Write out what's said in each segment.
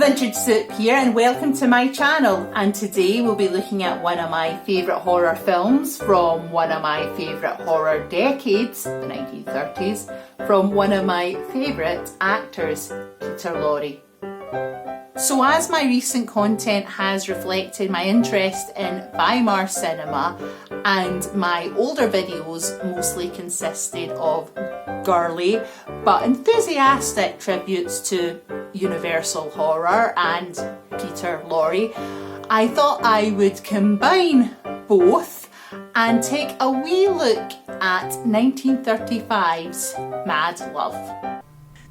Vintage Soup here and welcome to my channel, and today we'll be looking at one of my favourite horror films from one of my favourite horror decades, the 1930s, from one of my favourite actors, Peter Lorre. So as my recent content has reflected my interest in Weimar cinema and my older videos mostly consisted of girly but enthusiastic tributes to Universal horror and Peter Lorre, I thought I would combine both and take a wee look at 1935's Mad Love.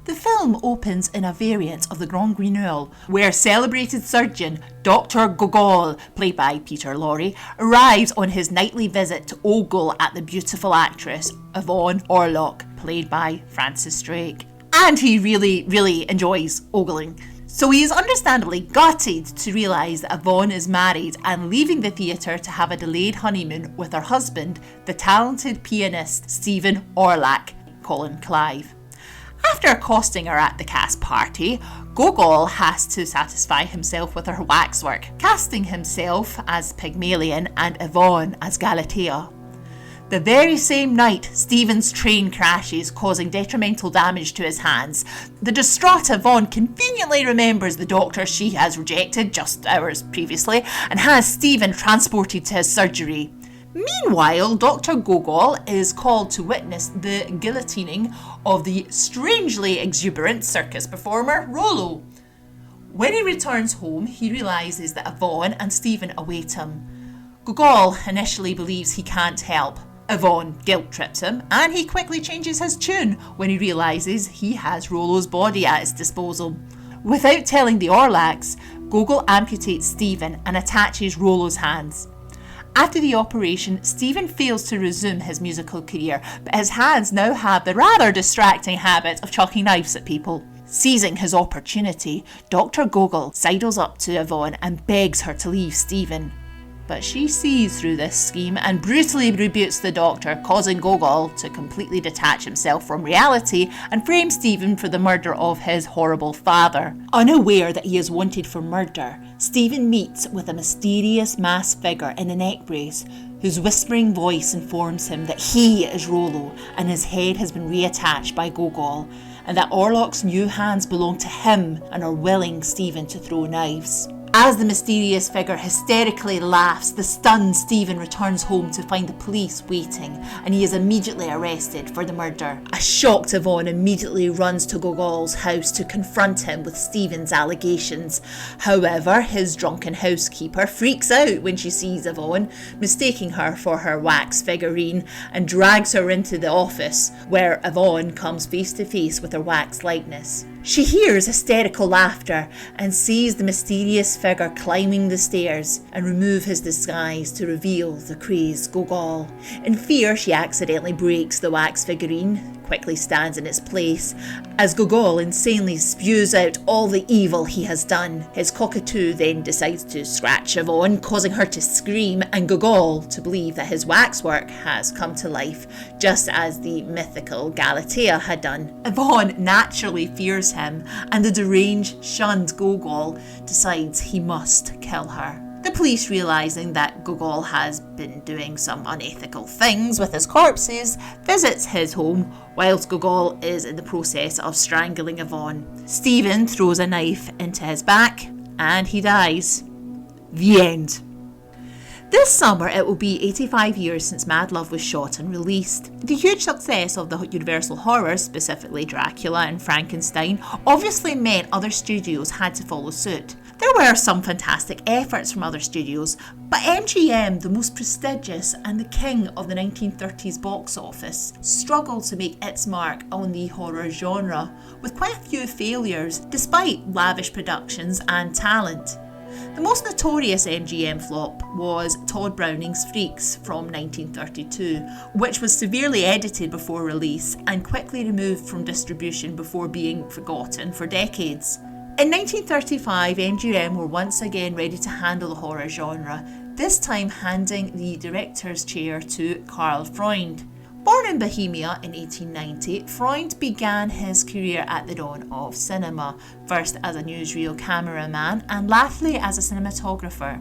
The film opens in a variant of the Grand Guignol, where celebrated surgeon Dr. Gogol, played by Peter Lorre, arrives on his nightly visit to ogle at the beautiful actress Yvonne Orlock, played by Frances Drake. And he really enjoys ogling. So he is understandably gutted to realise that Yvonne is married and leaving the theatre to have a delayed honeymoon with her husband, the talented pianist Stephen Orlock, Colin Clive. After accosting her at the cast party, Gogol has to satisfy himself with her waxwork, casting himself as Pygmalion and Yvonne as Galatea. The very same night, Stephen's train crashes, causing detrimental damage to his hands. The distraught Yvonne conveniently remembers the doctor she has rejected just hours previously and has Stephen transported to his surgery. Meanwhile, Dr. Gogol is called to witness the guillotining of the strangely exuberant circus performer Rollo. When he returns home, he realises that Yvonne and Stephen await him. Gogol initially believes he can't help. Yvonne guilt-trips him, and he quickly changes his tune when he realises he has Rollo's body at his disposal. Without telling the Orlocks, Gogol amputates Stephen and attaches Rollo's hands. After the operation, Stephen fails to resume his musical career, but his hands now have the rather distracting habit of chucking knives at people. Seizing his opportunity, Dr. Gogol sidles up to Yvonne and begs her to leave Stephen. But she sees through this scheme and brutally rebukes the doctor, causing Gogol to completely detach himself from reality and frame Stephen for the murder of his horrible father. Unaware that he is wanted for murder, Stephen meets with a mysterious masked figure in a neck brace, whose whispering voice informs him that he is Rollo and his head has been reattached by Gogol, and that Orlock's new hands belong to him and are willing Stephen to throw knives. As the mysterious figure hysterically laughs, the stunned Stephen returns home to find the police waiting, and he is immediately arrested for the murder. A shocked Yvonne immediately runs to Gogol's house to confront him with Stephen's allegations. However, his drunken housekeeper freaks out when she sees Yvonne, mistaking her for her wax figurine, and drags her into the office, where Yvonne comes face to face with her wax likeness. She hears hysterical laughter and sees the mysterious figure climbing the stairs and remove his disguise to reveal the crazed Gogol. In fear, she accidentally breaks the wax figurine, quickly stands in its place, as Gogol insanely spews out all the evil he has done. His cockatoo then decides to scratch Yvonne, causing her to scream, and Gogol to believe that his waxwork has come to life, just as the mythical Galatea had done. Yvonne naturally fears him, and the deranged, shunned Gogol decides he must kill her. The police, realising that Gogol has been doing some unethical things with his corpses, visits his home whilst Gogol is in the process of strangling Yvonne. Stephen throws a knife into his back and he dies. The end. This summer it will be 85 years since Mad Love was shot and released. The huge success of the Universal horrors, specifically Dracula and Frankenstein, obviously meant other studios had to follow suit. There were some fantastic efforts from other studios, but MGM, the most prestigious and the king of the 1930s box office, struggled to make its mark on the horror genre, with quite a few failures despite lavish productions and talent. The most notorious MGM flop was Todd Browning's Freaks from 1932, which was severely edited before release and quickly removed from distribution before being forgotten for decades. In 1935, MGM were once again ready to handle the horror genre, this time handing the director's chair to Karl Freund. Born in Bohemia in 1890, Freund began his career at the dawn of cinema, first as a newsreel cameraman and latterly as a cinematographer.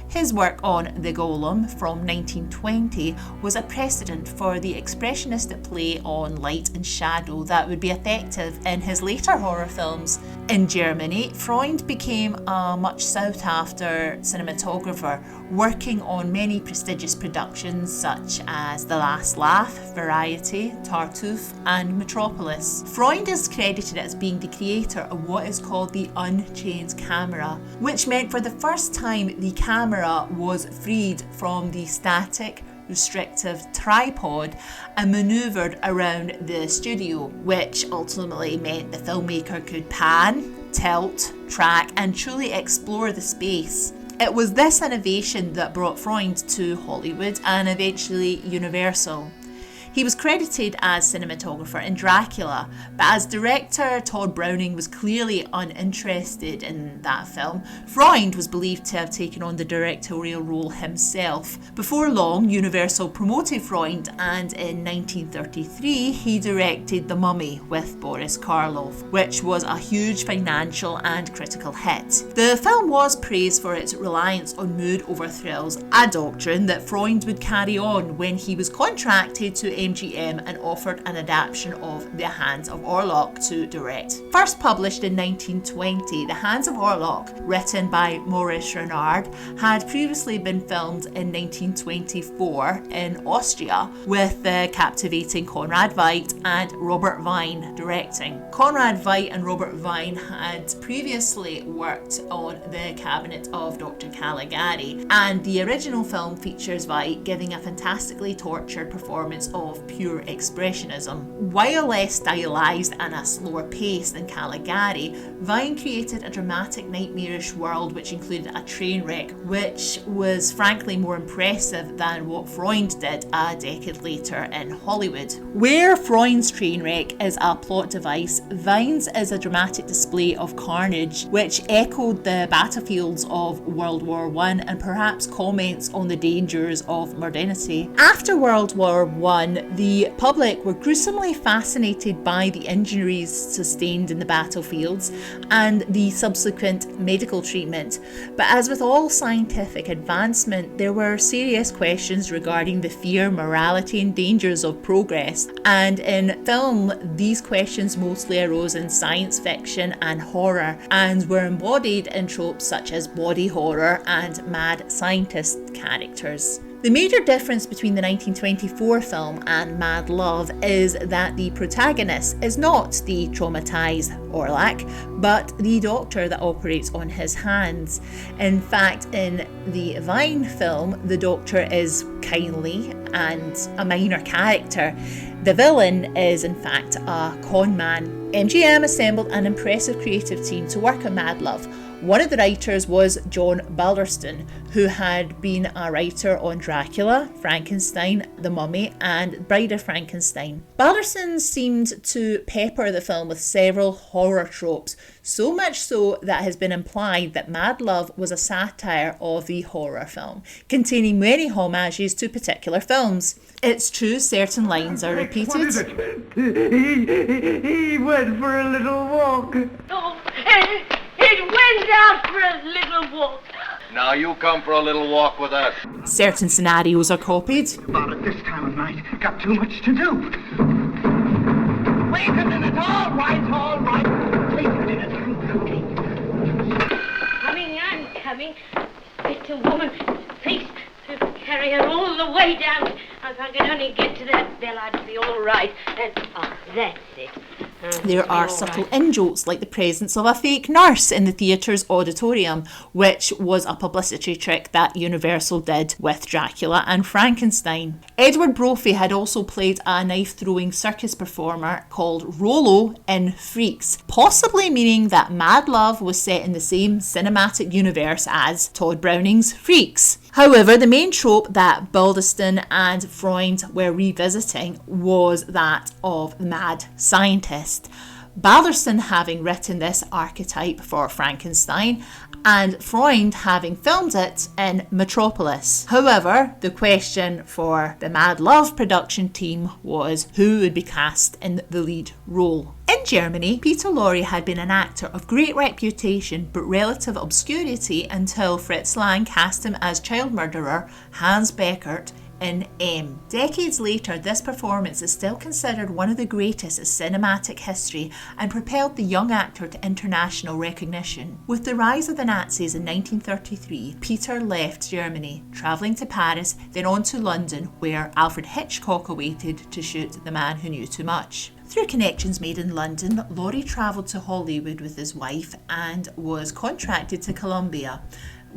His work on The Golem from 1920 was a precedent for the expressionistic play on light and shadow that would be effective in his later horror films. In Germany, Freund became a much sought after cinematographer, working on many prestigious productions such as The Last Laugh, Variety, Tartuffe and Metropolis. Freund is credited as being the creator of what is called the unchained camera, which meant for the first time the camera was freed from the static, restrictive tripod and manoeuvred around the studio, which ultimately meant the filmmaker could pan, tilt, track and truly explore the space. It was this innovation that brought Freund to Hollywood and eventually Universal. He was credited as cinematographer in Dracula, but as director, Todd Browning was clearly uninterested in that film. Freund was believed to have taken on the directorial role himself. Before long, Universal promoted Freund, and in 1933 he directed The Mummy with Boris Karloff, which was a huge financial and critical hit. The film was praised for its reliance on mood over thrills, a doctrine that Freund would carry on when he was contracted to MGM and offered an adaptation of The Hands of Orlok to direct. First published in 1920, The Hands of Orlok, written by Maurice Renard, had previously been filmed in 1924 in Austria with the captivating Conrad Veidt and Robert Vine directing. Conrad Veidt and Robert Vine had previously worked on The Cabinet of Dr. Caligari, and the original film features Veidt giving a fantastically tortured performance of pure expressionism. While less stylised and a slower pace than Caligari, Vine created a dramatic nightmarish world which included a train wreck, which was frankly more impressive than what Freund did a decade later in Hollywood. Where Freund's train wreck is a plot device, Vine's is a dramatic display of carnage which echoed the battlefields of World War I and perhaps comments on the dangers of modernity. After World War I, the public were gruesomely fascinated by the injuries sustained in the battlefields and the subsequent medical treatment. But as with all scientific advancement, there were serious questions regarding the fear, morality and dangers of progress. And in film, these questions mostly arose in science fiction and horror and were embodied in tropes such as body horror and mad scientist characters. The major difference between the 1924 film and Mad Love is that the protagonist is not the traumatised Orlok, but the doctor that operates on his hands. In fact, in the Vine film, the doctor is kindly and a minor character. The villain is in fact a con man. MGM assembled an impressive creative team to work on Mad Love. One of the writers was John Balderston, who had been a writer on Dracula, Frankenstein, The Mummy and Bride of Frankenstein. Balderston seemed to pepper the film with several horror tropes, so much so that it has been implied that Mad Love was a satire of the horror film, containing many homages to particular films. It's true, certain lines are repeated. What is it? He went for a little walk. Oh, it went out for a little walk. Now you come for a little walk with us. Certain scenarios are copied. About at this time of night, got too much to do. Wait a minute, all right. Wait a minute, I'm coming. Get a woman's face to carry her all the way down. If I could only get to that bell, I'd be all right. That's it. There are subtle in-jokes like the presence of a fake nurse in the theatre's auditorium, which was a publicity trick that Universal did with Dracula and Frankenstein. Edward Brophy had also played a knife-throwing circus performer called Rollo in Freaks, possibly meaning that Mad Love was set in the same cinematic universe as Todd Browning's Freaks. However, the main trope that Balderston and Freund were revisiting was that of the mad scientist. Balderston having written this archetype for Frankenstein, and Freund having filmed it in Metropolis. However, the question for the Mad Love production team was who would be cast in the lead role. In Germany, Peter Lorre had been an actor of great reputation but relative obscurity until Fritz Lang cast him as child murderer Hans Beckert in M. Decades later, this performance is still considered one of the greatest in cinematic history and propelled the young actor to international recognition. With the rise of the Nazis in 1933, Peter left Germany, travelling to Paris, then on to London, where Alfred Hitchcock awaited to shoot The Man Who Knew Too Much. Through connections made in London, Lorre travelled to Hollywood with his wife and was contracted to Columbia,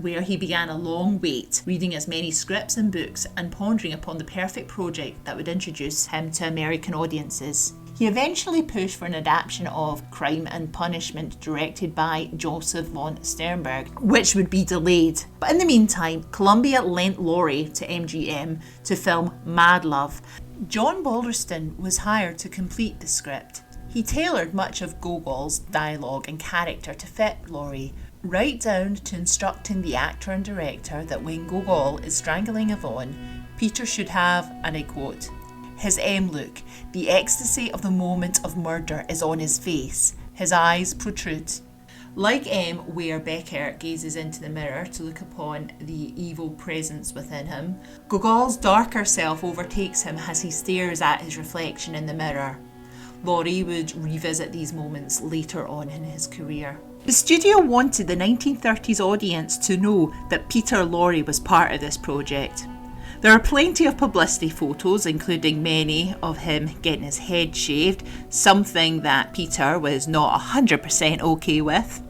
where he began a long wait, reading as many scripts and books and pondering upon the perfect project that would introduce him to American audiences. He eventually pushed for an adaptation of Crime and Punishment directed by Joseph von Sternberg, which would be delayed. But in the meantime, Columbia lent Lorre to MGM to film Mad Love. John Balderston was hired to complete the script. He tailored much of Gogol's dialogue and character to fit Lorre, right down to instructing the actor and director that when Gogol is strangling Yvonne, Peter should have, and I quote, his M look, the ecstasy of the moment of murder is on his face, his eyes protrude. Like M, where Beckert gazes into the mirror to look upon the evil presence within him, Gogol's darker self overtakes him as he stares at his reflection in the mirror. Lorre would revisit these moments later on in his career. The studio wanted the 1930s audience to know that Peter Lorre was part of this project. There are plenty of publicity photos, including many of him getting his head shaved, something that Peter was not 100% okay with.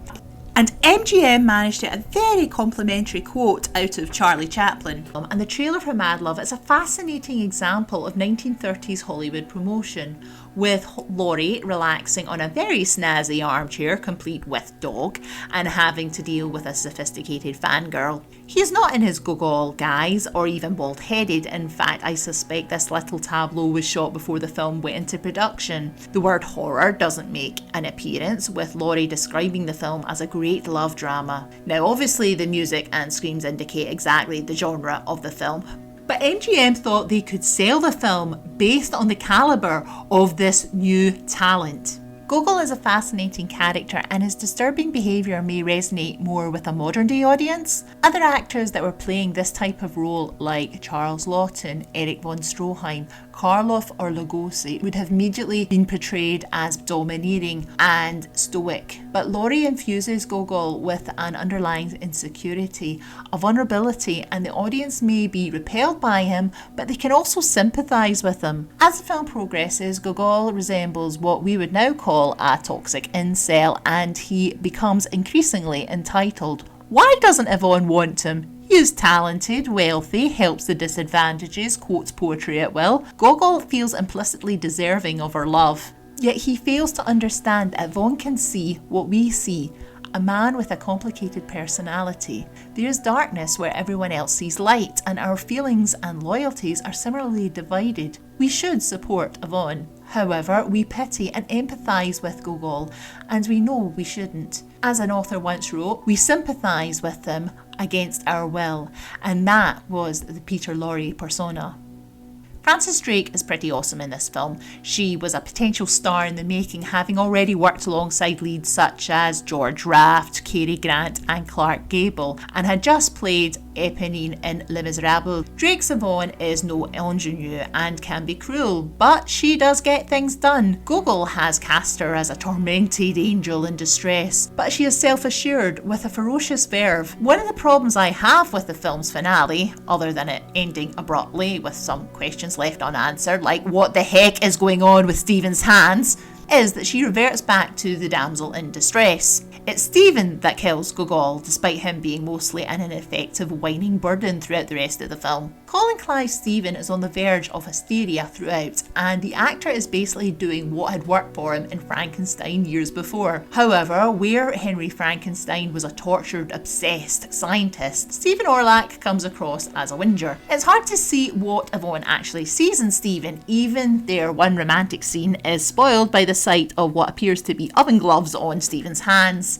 And MGM managed to get a very complimentary quote out of Charlie Chaplin. And the trailer for Mad Love is a fascinating example of 1930s Hollywood promotion, with Lorre relaxing on a very snazzy armchair complete with dog and having to deal with a sophisticated fangirl. He is not in his Gogol guise or even bald-headed. In fact, I suspect this little tableau was shot before the film went into production. The word horror doesn't make an appearance, with Lorre describing the film as a great love drama. Now obviously the music and screams indicate exactly the genre of the film, but MGM thought they could sell the film based on the calibre of this new talent. Gogol is a fascinating character and his disturbing behaviour may resonate more with a modern day audience. Other actors that were playing this type of role, like Charles Laughton, Erich von Stroheim, Karloff or Lugosi, would have immediately been portrayed as domineering and stoic. But Lorre infuses Gogol with an underlying insecurity, a vulnerability, and the audience may be repelled by him, but they can also sympathise with him. As the film progresses, Gogol resembles what we would now call a toxic incel, and he becomes increasingly entitled. Why doesn't Yvonne want him? He is talented, wealthy, helps the disadvantages, quotes poetry at will. Gogol feels implicitly deserving of her love. Yet he fails to understand that Yvonne can see what we see, a man with a complicated personality. There is darkness where everyone else sees light, and our feelings and loyalties are similarly divided. We should support Yvonne. However, we pity and empathise with Gogol, and we know we shouldn't. As an author once wrote, we sympathise with them against our will, and that was the Peter Lorre persona. Frances Drake is pretty awesome in this film. She was a potential star in the making, having already worked alongside leads such as George Raft, Cary Grant and Clark Gable, and had just played Eponine in Les Miserables. Drake's Yvonne is no ingenue and can be cruel, but she does get things done. Gogol has cast her as a tormented angel in distress, but she is self-assured with a ferocious verve. One of the problems I have with the film's finale, other than it ending abruptly with some questions left unanswered, like what the heck is going on with Stephen's hands, is that she reverts back to the damsel in distress. It's Stephen that kills Gogol, despite him being mostly an ineffective whining burden throughout the rest of the film. Colin Clive Stephen is on the verge of hysteria throughout, and the actor is basically doing what had worked for him in Frankenstein years before. However, where Henry Frankenstein was a tortured, obsessed scientist, Stephen Orlac comes across as a whinger. It's hard to see what Yvonne actually sees in Stephen. Even their one romantic scene is spoiled by the sight of what appears to be oven gloves on Stephen's hands.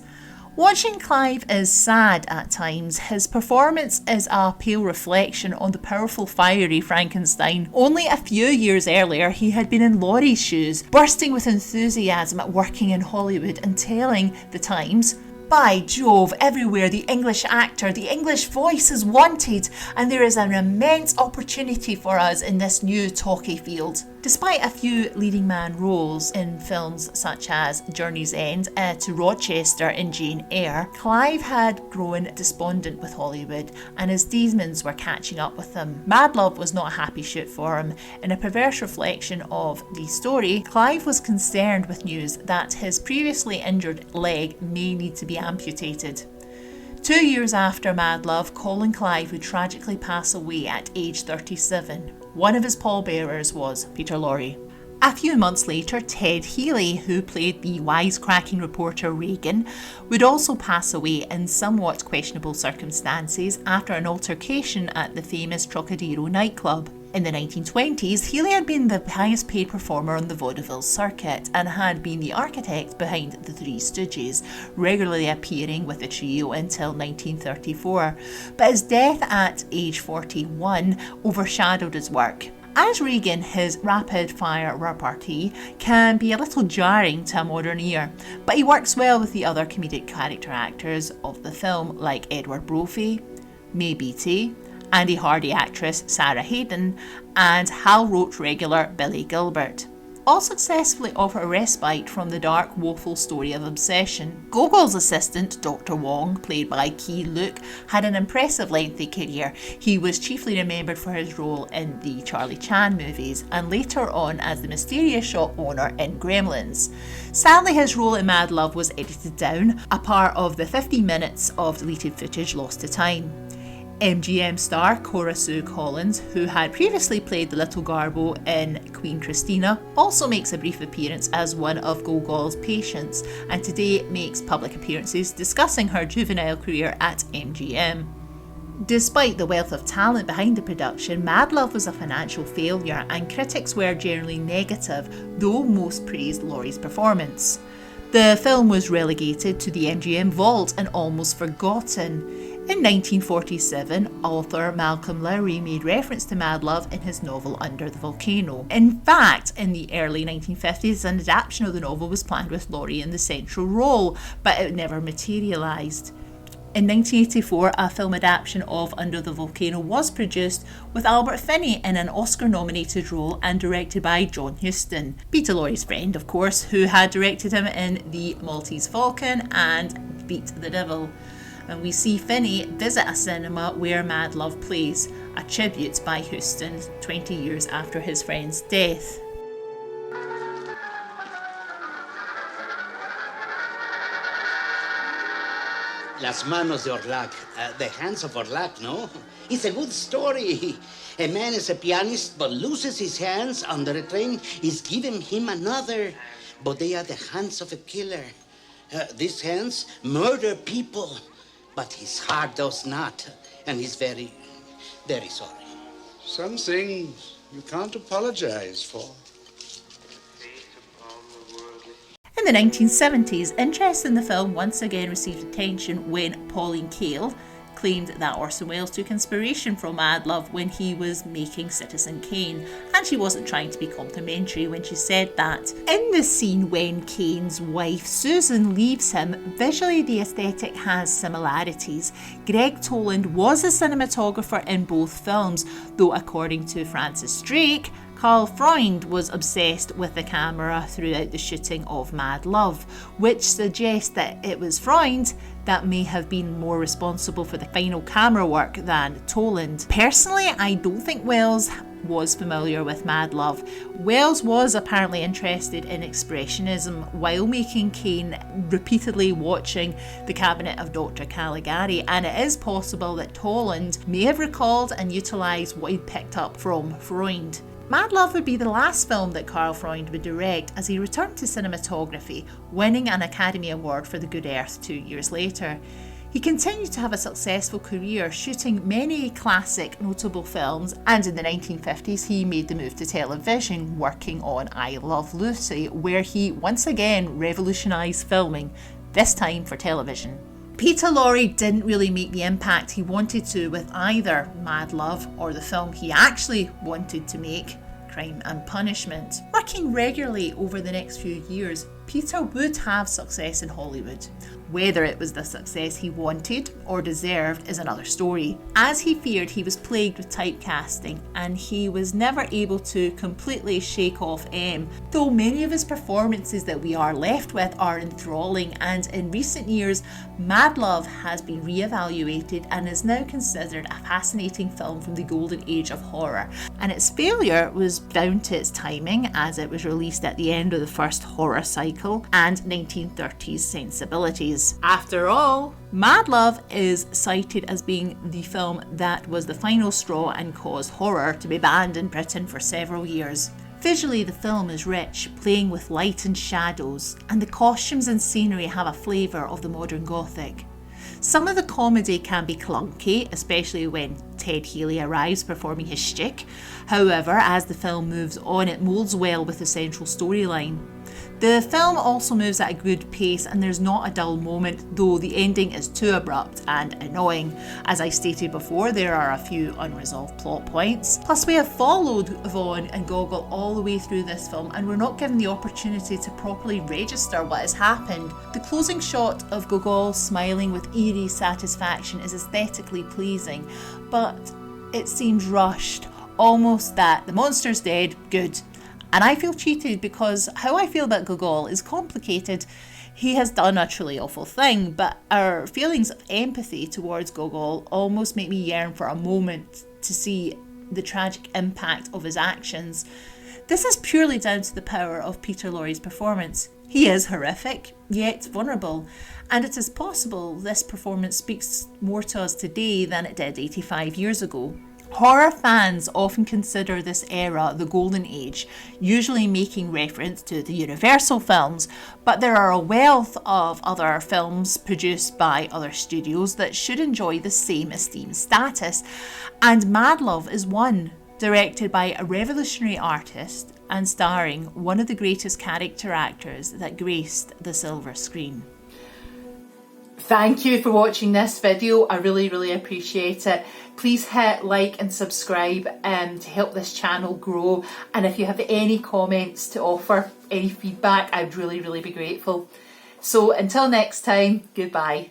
Watching Clive is sad at times. His performance is a pale reflection on the powerful, fiery Frankenstein. Only a few years earlier, he had been in Laurie's shoes, bursting with enthusiasm at working in Hollywood and telling the Times, "By Jove, everywhere the English actor, the English voice is wanted, and there is an immense opportunity for us in this new talkie field." Despite a few leading man roles in films such as Journey's End to Rochester and Jane Eyre, Clive had grown despondent with Hollywood, and his demons were catching up with him. Mad Love was not a happy shoot for him. In a perverse reflection of the story, Clive was concerned with news that his previously injured leg may need to be amputated. 2 years after Mad Love, Colin Clive would tragically pass away at age 37. One of his pallbearers was Peter Lorre. A few months later, Ted Healy, who played the wisecracking reporter Regan, would also pass away in somewhat questionable circumstances after an altercation at the famous Trocadero nightclub. In the 1920s, Healy had been the highest paid performer on the vaudeville circuit and had been the architect behind the Three Stooges, regularly appearing with the trio until 1934. But his death at age 41 overshadowed his work. As Regan, his rapid-fire repartee can be a little jarring to a modern ear, but he works well with the other comedic character actors of the film like Edward Brophy, May Beattie, Andy Hardy actress Sarah Hayden, and Hal Roach regular Billy Gilbert. All successfully offer a respite from the dark, woeful story of obsession. Gogol's assistant, Dr. Wong, played by Key Luke, had an impressive lengthy career. He was chiefly remembered for his role in the Charlie Chan movies, and later on as the mysterious shop owner in Gremlins. Sadly, his role in Mad Love was edited down, a part of the 50 minutes of deleted footage lost to time. MGM star Cora Sue Collins, who had previously played the Little Garbo in Queen Christina, also makes a brief appearance as one of Gogol's patients, and today makes public appearances discussing her juvenile career at MGM. Despite the wealth of talent behind the production, Mad Love was a financial failure, and critics were generally negative, though most praised Laurie's performance. The film was relegated to the MGM vault and almost forgotten. In 1947, author Malcolm Lowry made reference to Mad Love in his novel Under the Volcano. In fact, in the early 1950s, an adaptation of the novel was planned with Laurie in the central role, but it never materialised. In 1984, a film adaptation of Under the Volcano was produced with Albert Finney in an Oscar-nominated role and directed by John Huston, Peter Lorre's friend, of course, who had directed him in The Maltese Falcon and Beat the Devil. And we see Finney visit a cinema where Mad Love plays, a tribute by Huston 20 years after his friend's death. Las manos de Orlac, the hands of Orlac, no? It's a good story. A man is a pianist but loses his hands under a train, is giving him another. But they are the hands of a killer. These hands murder people. But his heart does not, and he's very, very sorry. Some things you can't apologize for. In the 1970s, interest in the film once again received attention when Pauline Kael claimed that Orson Welles took inspiration from Mad Love when he was making Citizen Kane, and she wasn't trying to be complimentary when she said that. In the scene when Kane's wife Susan leaves him, visually the aesthetic has similarities. Greg Toland was a cinematographer in both films, though according to Francis Drake, Karl Freund was obsessed with the camera throughout the shooting of Mad Love, which suggests that it was Freund that may have been more responsible for the final camera work than Toland. Personally, I don't think Wells was familiar with Mad Love. Wells was apparently interested in expressionism while making Kane, repeatedly watching The Cabinet of Dr. Caligari, and it is possible that Toland may have recalled and utilised what he'd picked up from Freund. Mad Love would be the last film that Karl Freund would direct as he returned to cinematography, winning an Academy Award for The Good Earth 2 years later. He continued to have a successful career, shooting many classic notable films, and in the 1950s he made the move to television, working on I Love Lucy, where he once again revolutionised filming, this time for television. Peter Lorre didn't really make the impact he wanted to with either Mad Love or the film he actually wanted to make, Crime and Punishment. Working regularly over the next few years, Peter would have success in Hollywood. Whether it was the success he wanted or deserved is another story. As he feared, he was plagued with typecasting and he was never able to completely shake off M, though many of his performances that we are left with are enthralling, and in recent years Mad Love has been re-evaluated and is now considered a fascinating film from the golden age of horror, and its failure was down to its timing as it was released at the end of the first horror cycle and 1930s sensibilities. After all, Mad Love is cited as being the film that was the final straw and caused horror to be banned in Britain for several years. Visually, the film is rich, playing with light and shadows, and the costumes and scenery have a flavour of the modern Gothic. Some of the comedy can be clunky, especially when Ted Healy arrives performing his shtick. However, as the film moves on, it moulds well with the central storyline. The film also moves at a good pace and there's not a dull moment, though the ending is too abrupt and annoying. As I stated before, there are a few unresolved plot points. Plus, we have followed Vaughn and Gogol all the way through this film and we're not given the opportunity to properly register what has happened. The closing shot of Gogol smiling with eerie satisfaction is aesthetically pleasing, but it seems rushed, almost that the monster's dead, good. And I feel cheated because how I feel about Gogol is complicated. He has done a truly awful thing, but our feelings of empathy towards Gogol almost make me yearn for a moment to see the tragic impact of his actions. This is purely down to the power of Peter Lorre's performance. He is horrific, yet vulnerable, and it is possible this performance speaks more to us today than it did 85 years ago. Horror fans often consider this era the golden age, usually making reference to the Universal films, but there are a wealth of other films produced by other studios that should enjoy the same esteemed status, and Mad Love is one, directed by a revolutionary artist and starring one of the greatest character actors that graced the silver screen. Thank you for watching this video. I really appreciate it. Please hit like and subscribe to help this channel grow. And if you have any comments to offer, any feedback, I'd really be grateful. So until next time, goodbye.